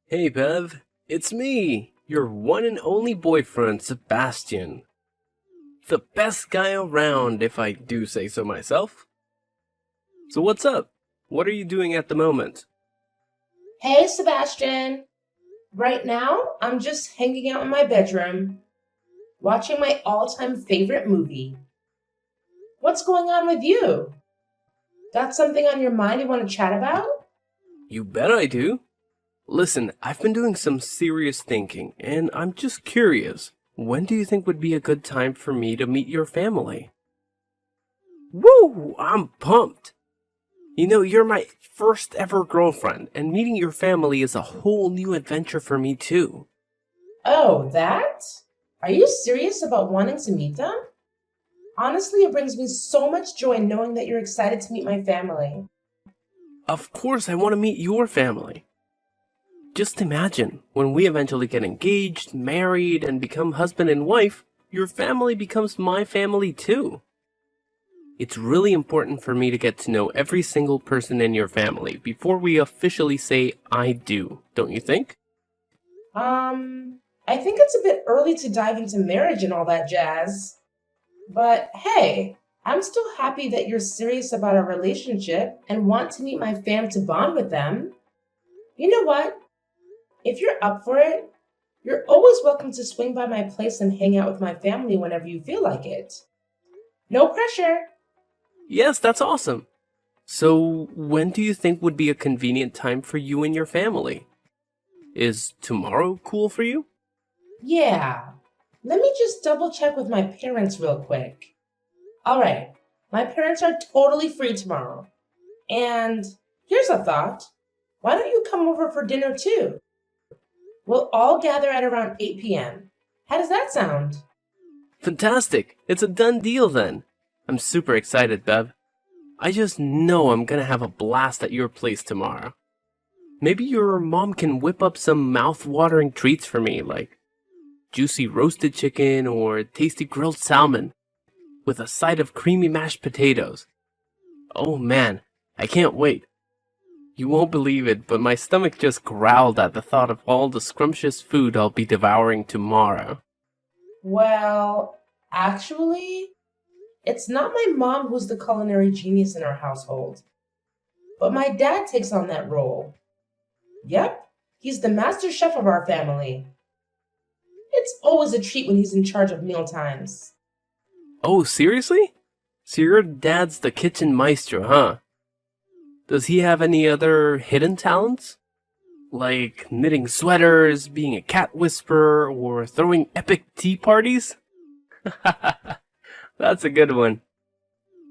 Hey Bev, it's me, your one and only boyfriend, Sebastian. The best guy around, if I do say so myself. So what's up? What are you doing at the moment? Hey, Sebastian. Right now, I'm just hanging out in my bedroom, watching my all time favorite movie. What's going on with you? Got something on your mind you want to chat about? You bet I do. Listen, I've been doing some serious thinking, and I'm just curious. When do you think would be a good time for me to meet your family? Woo! I'm pumped! You know, you're my first ever girlfriend, and meeting your family is a whole new adventure for me too. Oh, that? Are you serious about wanting to meet them? Honestly, it brings me so much joy knowing that you're excited to meet my family. Of course, I want to meet your family. Just imagine, when we eventually get engaged, married, and become husband and wife, your family becomes my family too. It's really important for me to get to know every single person in your family before we officially say I do, don't you think? I think it's a bit early to dive into marriage and all that jazz. But hey, I'm still happy that you're serious about our relationship and want to meet my fam to bond with them. You know what? If you're up for it, you're always welcome to swing by my place and hang out with my family whenever you feel like it. No pressure. Yes, that's awesome. So, when do you think would be a convenient time for you and your family? Is tomorrow cool for you? Yeah. Let me just double check with my parents real quick. All right. My parents are totally free tomorrow. And here's a thought. Why don't you come over for dinner too? We'll all gather at around 8 p.m. How does that sound? Fantastic! It's a done deal then. I'm super excited, Bev. I just know I'm gonna have a blast at your place tomorrow. Maybe your mom can whip up some mouth-watering treats for me, like juicy roasted chicken or tasty grilled salmon with a side of creamy mashed potatoes. Oh man, I can't wait. You won't believe it, but my stomach just growled at the thought of all the scrumptious food I'll be devouring tomorrow. Well, actually, it's not my mom who's the culinary genius in our household, but my dad takes on that role. Yep, he's the master chef of our family. It's always a treat when he's in charge of meal times. Oh, seriously? So your dad's the kitchen maestro, huh? Does he have any other hidden talents? Like knitting sweaters, being a cat whisperer, or throwing epic tea parties? That's a good one.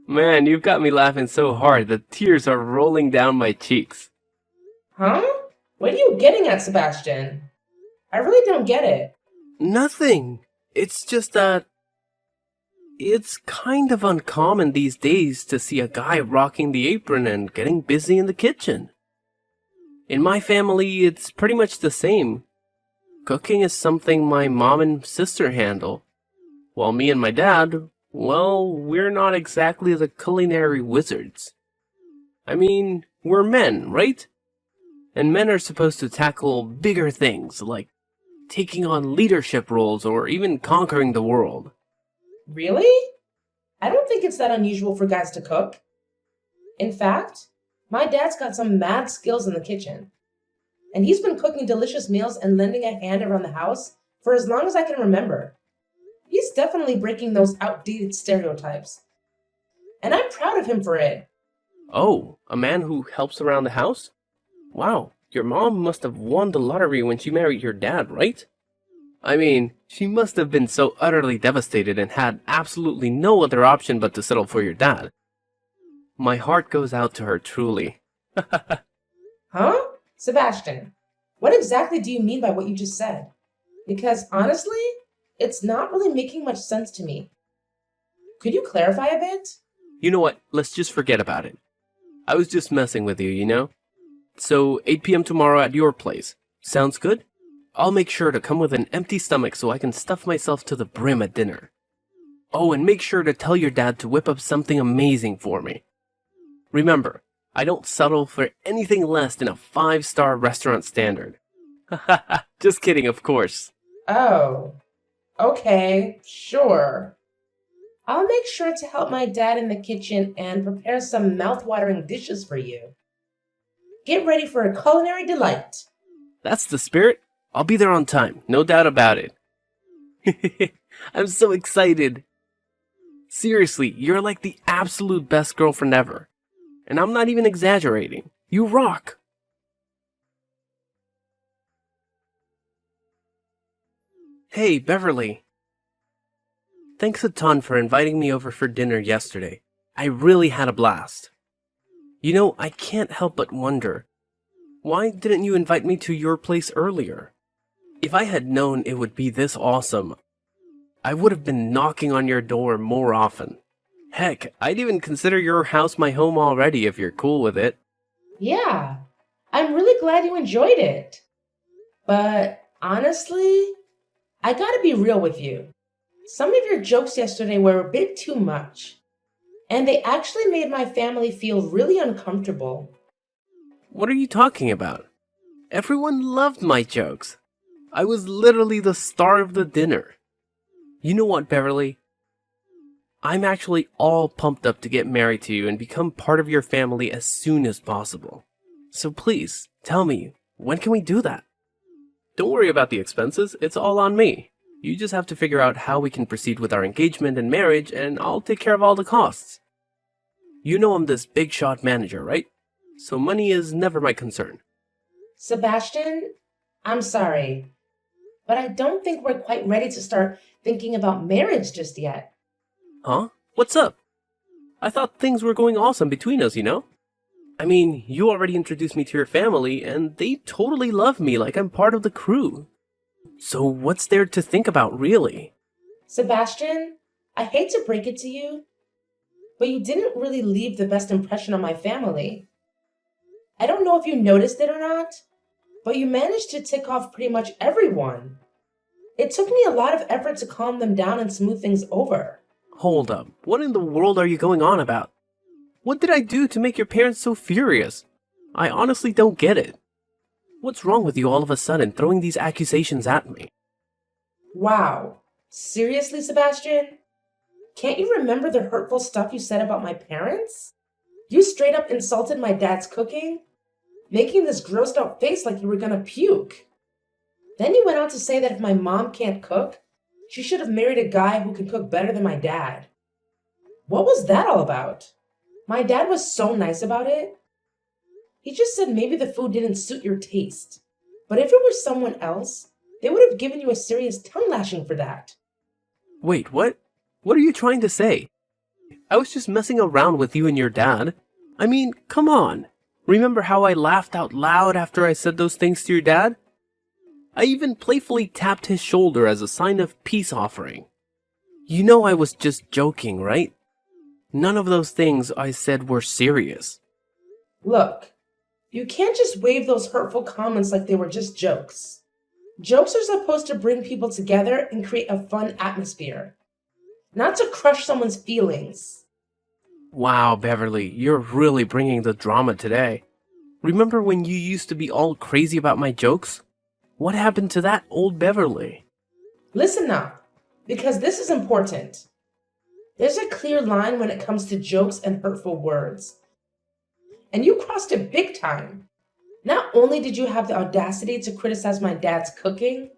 Man, you've got me laughing so hard that tears are rolling down my cheeks. Huh? What are you getting at, Sebastian? I really don't get it. Nothing. It's just that it's kind of uncommon these days to see a guy rocking the apron and getting busy in the kitchen. In my family, it's pretty much the same. Cooking is something my mom and sister handle, while me and my dad, well, we're not exactly the culinary wizards. I mean, we're men, right? And men are supposed to tackle bigger things, like taking on leadership roles or even conquering the world. Really? I don't think it's that unusual for guys to cook. In fact, my dad's got some mad skills in the kitchen, and he's been cooking delicious meals and lending a hand around the house for as long as I can remember. He's definitely breaking those outdated stereotypes, and I'm proud of him for it. Oh, a man who helps around the house? Wow, your mom must have won the lottery when she married your dad, right? I mean, she must have been so utterly devastated and had absolutely no other option but to settle for your dad. My heart goes out to her truly. Huh? Sebastian, what exactly do you mean by what you just said? Because honestly, it's not really making much sense to me. Could you clarify a bit? You know what? Let's just forget about it. I was just messing with you, you know? So, 8 p.m. tomorrow at your place. Sounds good? I'll make sure to come with an empty stomach so I can stuff myself to the brim at dinner. Oh, and make sure to tell your dad to whip up something amazing for me. Remember, I don't settle for anything less than a 5-star restaurant standard. Just kidding, of course. Oh, okay, sure. I'll make sure to help my dad in the kitchen and prepare some mouth-watering dishes for you. Get ready for a culinary delight. That's the spirit. I'll be there on time, no doubt about it. I'm so excited. Seriously, you're like the absolute best girlfriend ever. And I'm not even exaggerating. You rock. Hey, Beverly. Thanks a ton for inviting me over for dinner yesterday. I really had a blast. You know, I can't help but wonder, why didn't you invite me to your place earlier? If I had known it would be this awesome, I would have been knocking on your door more often. Heck, I'd even consider your house my home already if you're cool with it. Yeah, I'm really glad you enjoyed it. But honestly, I gotta be real with you. Some of your jokes yesterday were a bit too much, and they actually made my family feel really uncomfortable. What are you talking about? Everyone loved my jokes. I was literally the star of the dinner. You know what, Beverly? I'm actually all pumped up to get married to you and become part of your family as soon as possible. So please, tell me, when can we do that? Don't worry about the expenses, it's all on me. You just have to figure out how we can proceed with our engagement and marriage, and I'll take care of all the costs. You know I'm this big shot manager, right? So money is never my concern. Sebastian, I'm sorry, but I don't think we're quite ready to start thinking about marriage just yet. Huh? What's up? I thought things were going awesome between us, you know? I mean, you already introduced me to your family, and they totally love me like I'm part of the crew. So what's there to think about, really? Sebastian, I hate to break it to you, but you didn't really leave the best impression on my family. I don't know if you noticed it or not, but you managed to tick off pretty much everyone. It took me a lot of effort to calm them down and smooth things over. Hold up, what in the world are you going on about? What did I do to make your parents so furious? I honestly don't get it. What's wrong with you all of a sudden throwing these accusations at me? Wow. Seriously, Sebastian? Can't you remember the hurtful stuff you said about my parents? You straight up insulted my dad's cooking, making this grossed out face like you were gonna puke. Then you went on to say that if my mom can't cook, she should have married a guy who can cook better than my dad. What was that all about? My dad was so nice about it. He just said maybe the food didn't suit your taste. But if it were someone else, they would have given you a serious tongue lashing for that. Wait, what? What are you trying to say? I was just messing around with you and your dad. I mean, come on. Remember how I laughed out loud after I said those things to your dad? I even playfully tapped his shoulder as a sign of peace offering. You know I was just joking, right? None of those things I said were serious. Look, you can't just wave those hurtful comments like they were just jokes. Jokes are supposed to bring people together and create a fun atmosphere, not to crush someone's feelings. Wow, Beverly, you're really bringing the drama today. Remember when you used to be all crazy about my jokes? What happened to that old Beverly? Listen up, because this is important. There's a clear line when it comes to jokes and hurtful words. And you crossed it big time. Not only did you have the audacity to criticize my dad's cooking,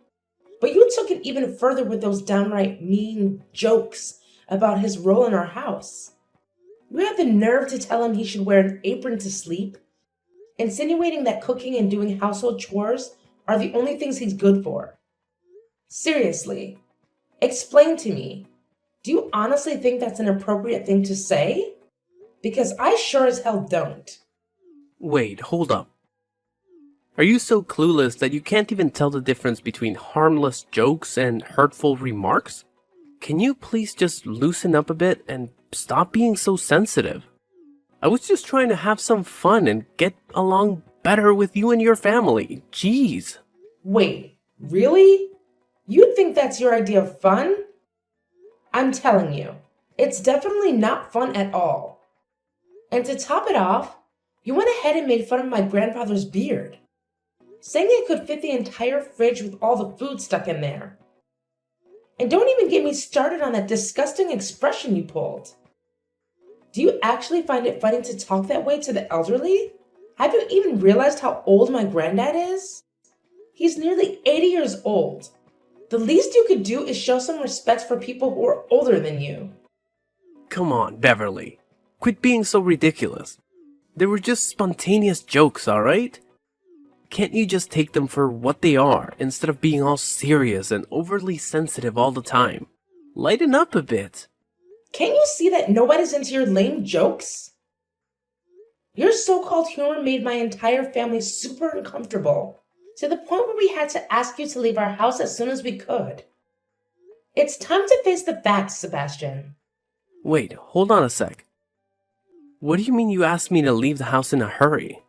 but you took it even further with those downright mean jokes about his role in our house. You had the nerve to tell him he should wear an apron to sleep, insinuating that cooking and doing household chores are the only things he's good for. Seriously, explain to me, do you honestly think that's an appropriate thing to say? Because I sure as hell don't. Wait, hold up. Are you so clueless that you can't even tell the difference between harmless jokes and hurtful remarks? Can you please just loosen up a bit and stop being so sensitive? I was just trying to have some fun and get along better with you and your family. Jeez. Wait, really? You think that's your idea of fun? I'm telling you, it's definitely not fun at all. And to top it off, you went ahead and made fun of my grandfather's beard. saying it could fit the entire fridge with all the food stuck in there. And don't even get me started on that disgusting expression you pulled. Do you actually find it funny to talk that way to the elderly? Have you even realized how old my granddad is? He's nearly 80 years old. The least you could do is show some respect for people who are older than you. Come on, Beverly. Quit being so ridiculous. They were just spontaneous jokes, alright? Can't you just take them for what they are, instead of being all serious and overly sensitive all the time? Lighten up a bit. Can't you see that nobody's into your lame jokes? Your so-called humor made my entire family super uncomfortable, to the point where we had to ask you to leave our house as soon as we could. It's time to face the facts, Sebastian. Wait, hold on a sec. What do you mean you asked me to leave the house in a hurry?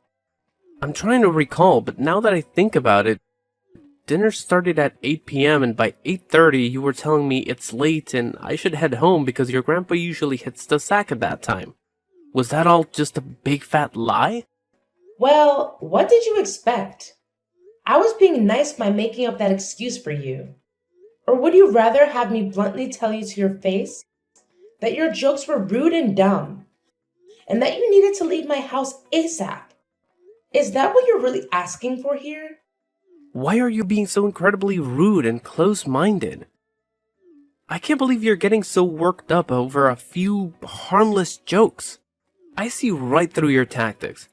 I'm trying to recall, but now that I think about it, dinner started at 8 p.m. and by 8:30 you were telling me it's late and I should head home because your grandpa usually hits the sack at that time. Was that all just a big fat lie? Well, what did you expect? I was being nice by making up that excuse for you. Or would you rather have me bluntly tell you to your face that your jokes were rude and dumb, and that you needed to leave my house ASAP? Is that what you're really asking for here? Why are you being so incredibly rude and close-minded? I can't believe you're getting so worked up over a few harmless jokes. I see right through your tactics.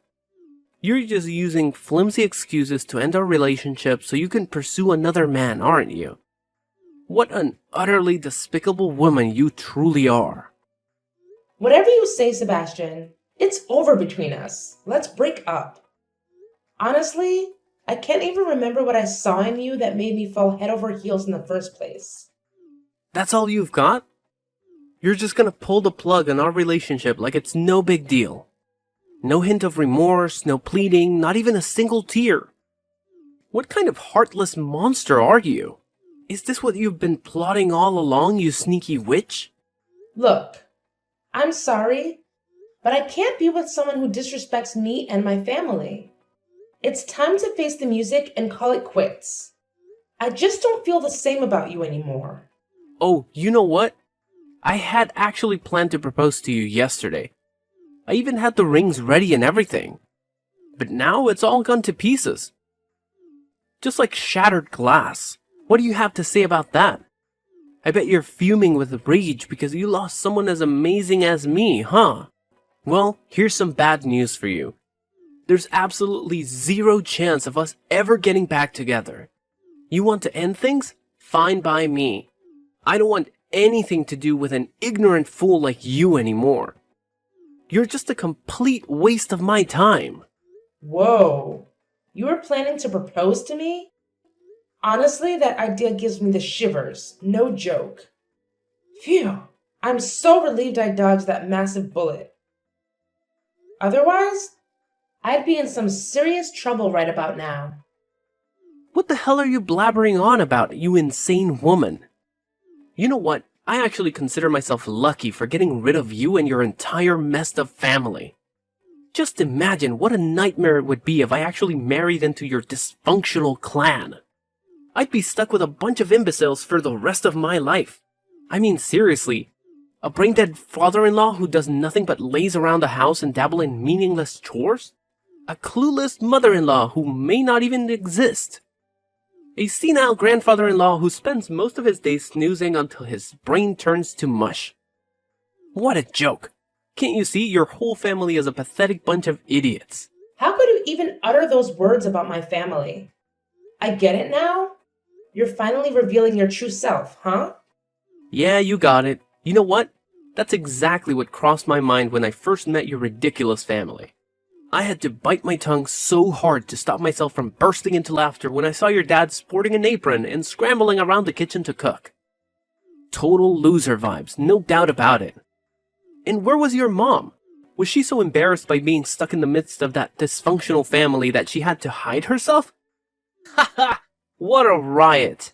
You're just using flimsy excuses to end our relationship so you can pursue another man, aren't you? What an utterly despicable woman you truly are. Whatever you say, Sebastian, it's over between us. Let's break up. Honestly, I can't even remember what I saw in you that made me fall head over heels in the first place. That's all you've got? You're just gonna pull the plug on our relationship like it's no big deal. No hint of remorse, no pleading, not even a single tear. What kind of heartless monster are you? Is this what you've been plotting all along, you sneaky witch? Look, I'm sorry, but I can't be with someone who disrespects me and my family. It's time to face the music and call it quits. I just don't feel the same about you anymore. Oh, you know what? I had actually planned to propose to you yesterday. I even had the rings ready and everything. But now it's all gone to pieces. Just like shattered glass. What do you have to say about that? I bet you're fuming with rage because you lost someone as amazing as me, huh? Well, here's some bad news for you. There's absolutely zero chance of us ever getting back together. You want to end things? Fine by me. I don't want anything to do with an ignorant fool like you anymore. You're just a complete waste of my time. Whoa, you were planning to propose to me? Honestly, that idea gives me the shivers, no joke. Phew, I'm so relieved I dodged that massive bullet. Otherwise, I'd be in some serious trouble right about now. What the hell are you blabbering on about, you insane woman? You know what? I actually consider myself lucky for getting rid of you and your entire messed up family. Just imagine what a nightmare it would be if I actually married into your dysfunctional clan. I'd be stuck with a bunch of imbeciles for the rest of my life. I mean, seriously. A brain-dead father-in-law who does nothing but laze around the house and dabble in meaningless chores? A clueless mother-in-law who may not even exist. A senile grandfather-in-law who spends most of his days snoozing until his brain turns to mush. What a joke. Can't you see your whole family is a pathetic bunch of idiots? How could you even utter those words about my family? I get it now? You're finally revealing your true self, huh? Yeah, you got it. You know what? That's exactly what crossed my mind when I first met your ridiculous family. I had to bite my tongue so hard to stop myself from bursting into laughter when I saw your dad sporting an apron and scrambling around the kitchen to cook. Total loser vibes, no doubt about it. And where was your mom? Was she so embarrassed by being stuck in the midst of that dysfunctional family that she had to hide herself? Haha! What a riot!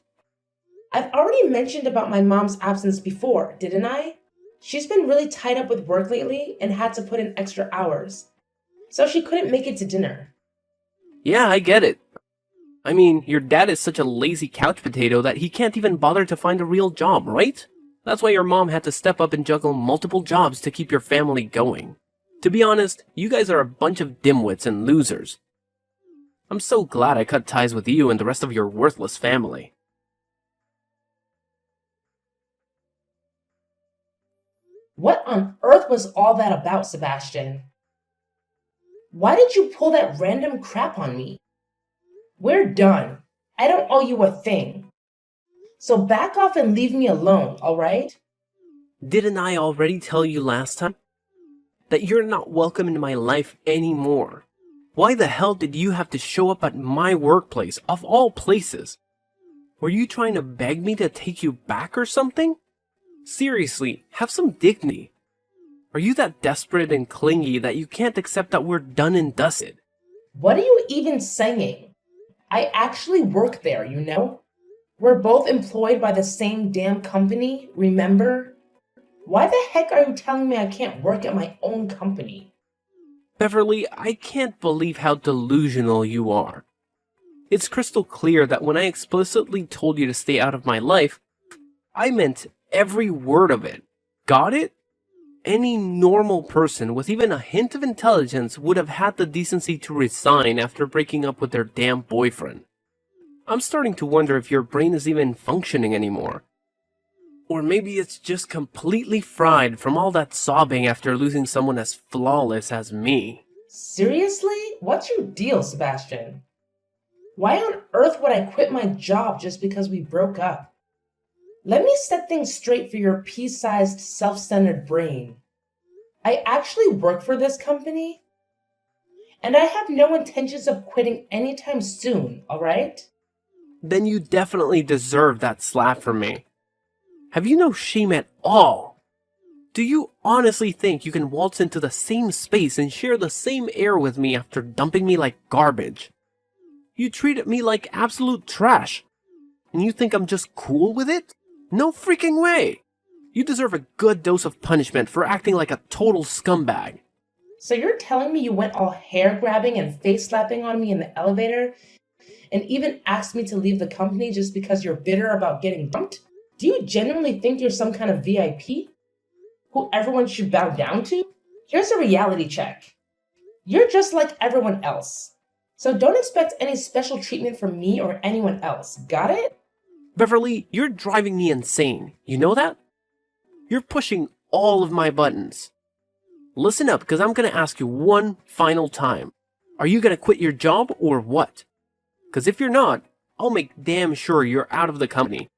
I've already mentioned about my mom's absence before, didn't I? She's been really tied up with work lately and had to put in extra hours, so she couldn't make it to dinner. Yeah, I get it. I mean, your dad is such a lazy couch potato that he can't even bother to find a real job, right? That's why your mom had to step up and juggle multiple jobs to keep your family going. To be honest, you guys are a bunch of dimwits and losers. I'm so glad I cut ties with you and the rest of your worthless family. What on earth was all that about, Sebastian? Why did you pull that random crap on me? We're done. I don't owe you a thing. So back off and leave me alone, alright? Didn't I already tell you last time that you're not welcome in my life anymore? Why the hell did you have to show up at my workplace, of all places? Were you trying to beg me to take you back or something? Seriously, have some dignity. Are you that desperate and clingy that you can't accept that we're done and dusted? What are you even saying? I actually work there, you know? We're both employed by the same damn company, remember? Why the heck are you telling me I can't work at my own company? Beverly, I can't believe how delusional you are. It's crystal clear that when I explicitly told you to stay out of my life, I meant every word of it. Got it? Any normal person with even a hint of intelligence would have had the decency to resign after breaking up with their damn boyfriend. I'm starting to wonder if your brain is even functioning anymore. Or maybe it's just completely fried from all that sobbing after losing someone as flawless as me. Seriously? What's your deal, Sebastian? Why on earth would I quit my job just because we broke up? Let me set things straight for your pea-sized, self-centered brain. I actually work for this company, and I have no intentions of quitting anytime soon, alright? Then you definitely deserve that slap from me. Have you no shame at all? Do you honestly think you can waltz into the same space and share the same air with me after dumping me like garbage? You treated me like absolute trash, and you think I'm just cool with it? No freaking way! You deserve a good dose of punishment for acting like a total scumbag. So you're telling me you went all hair-grabbing and face-slapping on me in the elevator, and even asked me to leave the company just because you're bitter about getting dumped? Do you genuinely think you're some kind of VIP? Who everyone should bow down to? Here's a reality check. You're just like everyone else. So don't expect any special treatment from me or anyone else. Got it? Beverly, you're driving me insane. You know that? You're pushing all of my buttons. Listen up, because I'm going to ask you one final time. Are you going to quit your job or what? Because if you're not, I'll make damn sure you're out of the company.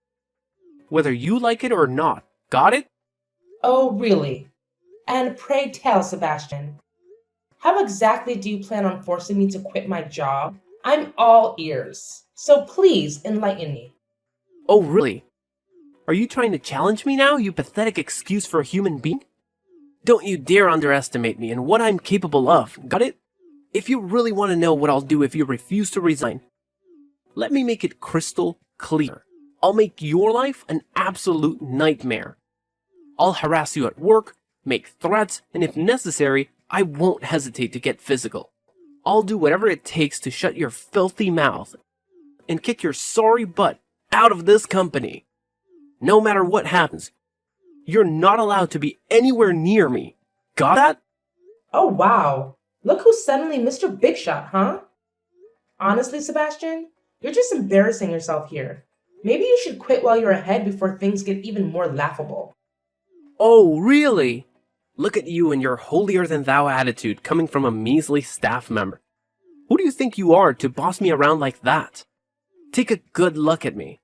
Whether you like it or not. Got it? Oh, really? And pray tell, Sebastian, how exactly do you plan on forcing me to quit my job? I'm all ears. So please enlighten me. Oh, really? Are you trying to challenge me now, you pathetic excuse for a human being? Don't you dare underestimate me and what I'm capable of, got it? If you really want to know what I'll do if you refuse to resign, let me make it crystal clear. I'll make your life an absolute nightmare. I'll harass you at work, make threats, and if necessary, I won't hesitate to get physical. I'll do whatever it takes to shut your filthy mouth and kick your sorry butt out of this company. No matter what happens, you're not allowed to be anywhere near me. Got that? Oh, wow. Look who's suddenly Mr. Big Shot, huh? Honestly, Sebastian, you're just embarrassing yourself here. Maybe you should quit while you're ahead before things get even more laughable. Oh, really? Look at you and your holier-than-thou attitude coming from a measly staff member. Who do you think you are to boss me around like that? Take a good look at me.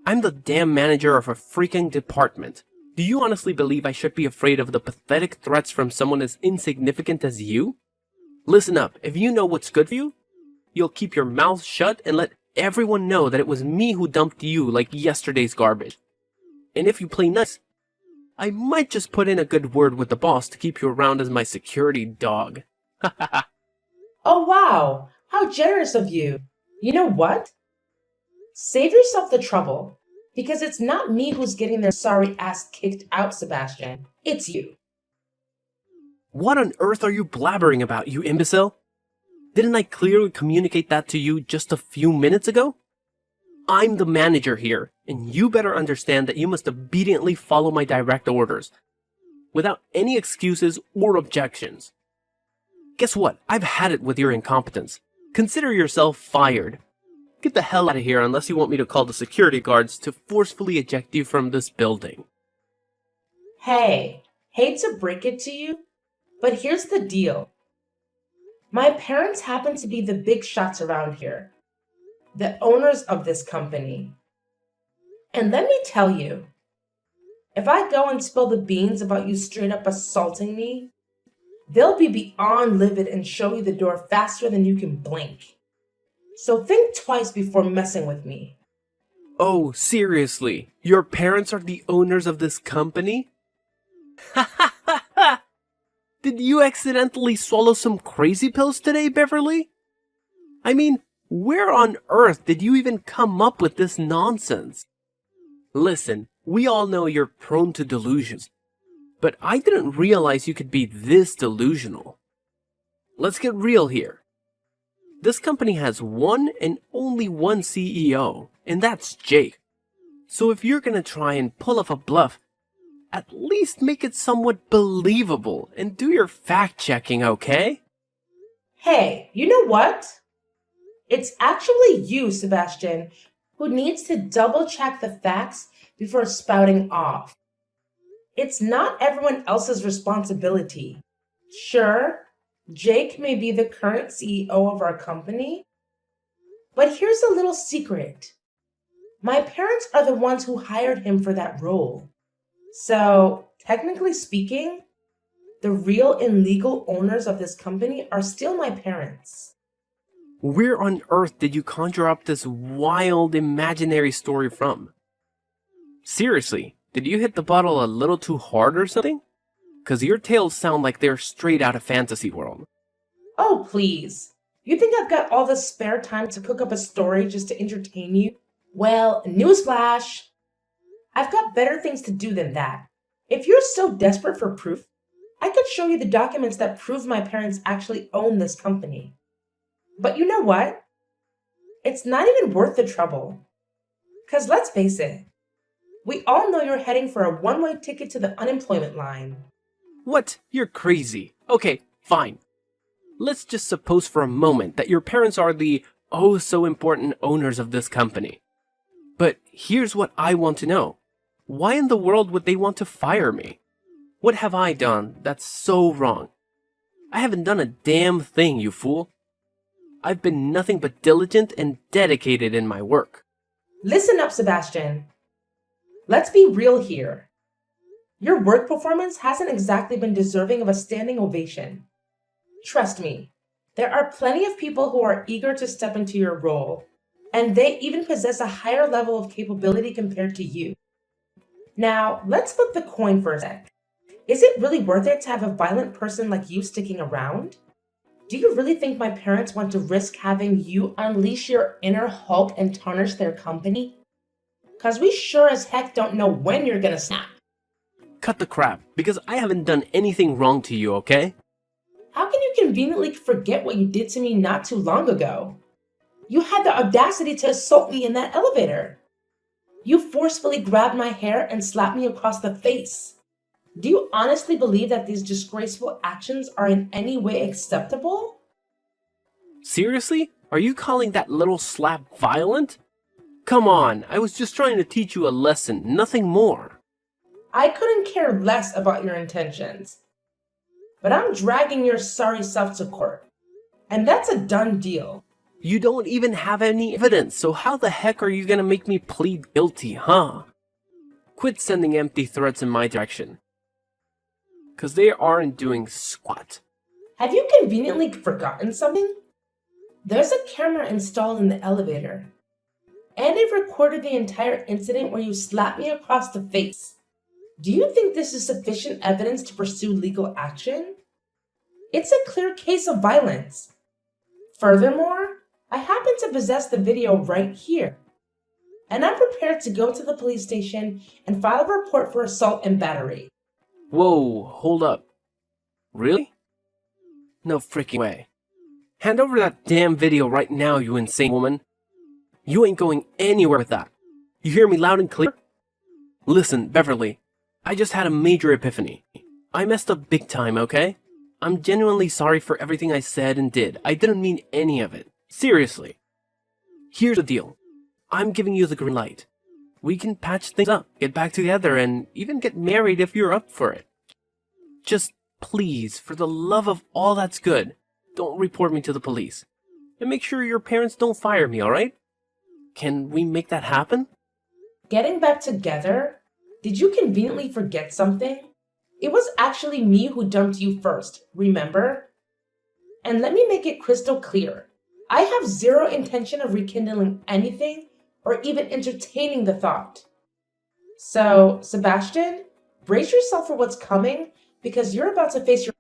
I'm the damn manager of a freaking department. Do you honestly believe I should be afraid of the pathetic threats from someone as insignificant as you? Listen up, if you know what's good for you, you'll keep your mouth shut and let everyone know that it was me who dumped you like yesterday's garbage. And if you play nice, I might just put in a good word with the boss to keep you around as my security dog. Oh, wow. How generous of you. You know what? Save yourself the trouble, because it's not me who's getting their sorry ass kicked out, Sebastian. It's you. What on earth are you blabbering about, you imbecile? Didn't I clearly communicate that to you just a few minutes ago? I'm the manager here, and you better understand that you must obediently follow my direct orders, without any excuses or objections. Guess what? I've had it with your incompetence. Consider yourself fired. Get the hell out of here unless you want me to call the security guards to forcefully eject you from this building. Hey, hate to break it to you, but here's the deal. My parents happen to be the big shots around here, the owners of this company. And let me tell you, if I go and spill the beans about you straight up assaulting me, they'll be beyond livid and show you the door faster than you can blink. So think twice before messing with me. Oh, seriously? Your parents are the owners of this company? Ha ha ha ha! Did you accidentally swallow some crazy pills today, Beverly? I mean, where on earth did you even come up with this nonsense? Listen, we all know you're prone to delusions, but I didn't realize you could be this delusional. Let's get real here. This company has one and only one CEO, and that's Jake. So if you're gonna try and pull off a bluff, at least make it somewhat believable and do your fact-checking, okay? Hey, you know what? It's actually you, Sebastian, who needs to double-check the facts before spouting off. It's not everyone else's responsibility. Sure, Jake may be the current CEO of our company, but here's a little secret. My parents are the ones who hired him for that role. So, technically speaking, the real and legal owners of this company are still my parents. Where on earth did you conjure up this wild imaginary story from? Seriously, did you hit the bottle a little too hard or something? 'Cause your tales sound like they're straight out of fantasy world. Oh, please. You think I've got all this spare time to cook up a story just to entertain you? Well, newsflash! I've got better things to do than that. If you're so desperate for proof, I could show you the documents that prove my parents actually own this company. But you know what? It's not even worth the trouble. 'Cause let's face it, we all know you're heading for a one-way ticket to the unemployment line. What? You're crazy. Okay, fine. Let's just suppose for a moment that your parents are the oh-so-important owners of this company. But here's what I want to know. Why in the world would they want to fire me? What have I done that's so wrong? I haven't done a damn thing, you fool. I've been nothing but diligent and dedicated in my work. Listen up, Sebastian. Let's be real here. Your work performance hasn't exactly been deserving of a standing ovation. Trust me, there are plenty of people who are eager to step into your role, and they even possess a higher level of capability compared to you. Now, let's flip the coin for a sec. Is it really worth it to have a violent person like you sticking around? Do you really think my parents want to risk having you unleash your inner Hulk and tarnish their company? 'Cause we sure as heck don't know when you're gonna snap. Cut the crap, because I haven't done anything wrong to you, okay? How can you conveniently forget what you did to me not too long ago? You had the audacity to assault me in that elevator. You forcefully grabbed my hair and slapped me across the face. Do you honestly believe that these disgraceful actions are in any way acceptable? Seriously? Are you calling that little slap violent? Come on, I was just trying to teach you a lesson, nothing more. I couldn't care less about your intentions. But I'm dragging your sorry self to court. And that's a done deal. You don't even have any evidence, so how the heck are you gonna make me plead guilty, huh? Quit sending empty threats in my direction. 'Cause they aren't doing squat. Have you conveniently forgotten something? There's a camera installed in the elevator. And it recorded the entire incident where you slapped me across the face. Do you think this is sufficient evidence to pursue legal action? It's a clear case of violence. Furthermore, I happen to possess the video right here. And I'm prepared to go to the police station and file a report for assault and battery. Whoa, hold up. Really? No freaking way. Hand over that damn video right now, you insane woman. You ain't going anywhere with that. You hear me loud and clear? Listen, Beverly, I just had a major epiphany. I messed up big time, okay? I'm genuinely sorry for everything I said and did. I didn't mean any of it. Seriously. Here's the deal. I'm giving you the green light. We can patch things up, get back together, and even get married if you're up for it. Just please, for the love of all that's good, don't report me to the police. And make sure your parents don't fire me, alright? Can we make that happen? Getting back together? Did you conveniently forget something? It was actually me who dumped you first, remember? And let me make it crystal clear. I have zero intention of rekindling anything or even entertaining the thought. So, Sebastian, brace yourself for what's coming because you're about to face your...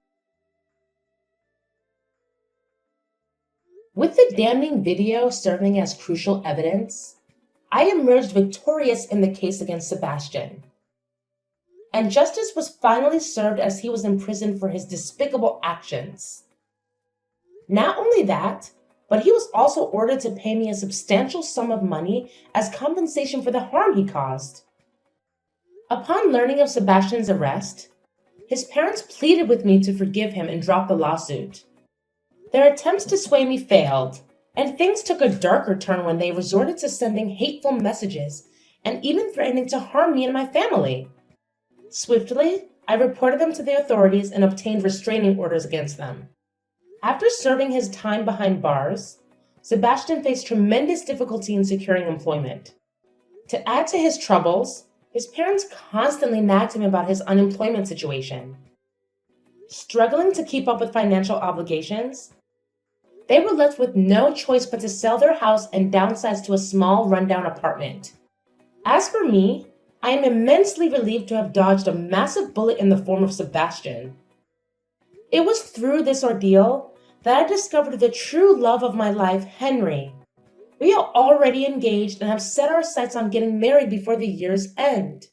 With the damning video serving as crucial evidence, I emerged victorious in the case against Sebastian. And justice was finally served as he was imprisoned for his despicable actions. Not only that, but he was also ordered to pay me a substantial sum of money as compensation for the harm he caused. Upon learning of Sebastian's arrest, his parents pleaded with me to forgive him and drop the lawsuit. Their attempts to sway me failed, and things took a darker turn when they resorted to sending hateful messages and even threatening to harm me and my family. Swiftly, I reported them to the authorities and obtained restraining orders against them. After serving his time behind bars, Sebastian faced tremendous difficulty in securing employment. To add to his troubles, his parents constantly nagged him about his unemployment situation. Struggling to keep up with financial obligations, they were left with no choice but to sell their house and downsize to a small, rundown apartment. As for me, I am immensely relieved to have dodged a massive bullet in the form of Sebastian. It was through this ordeal that I discovered the true love of my life, Henry. We are already engaged and have set our sights on getting married before the year's end.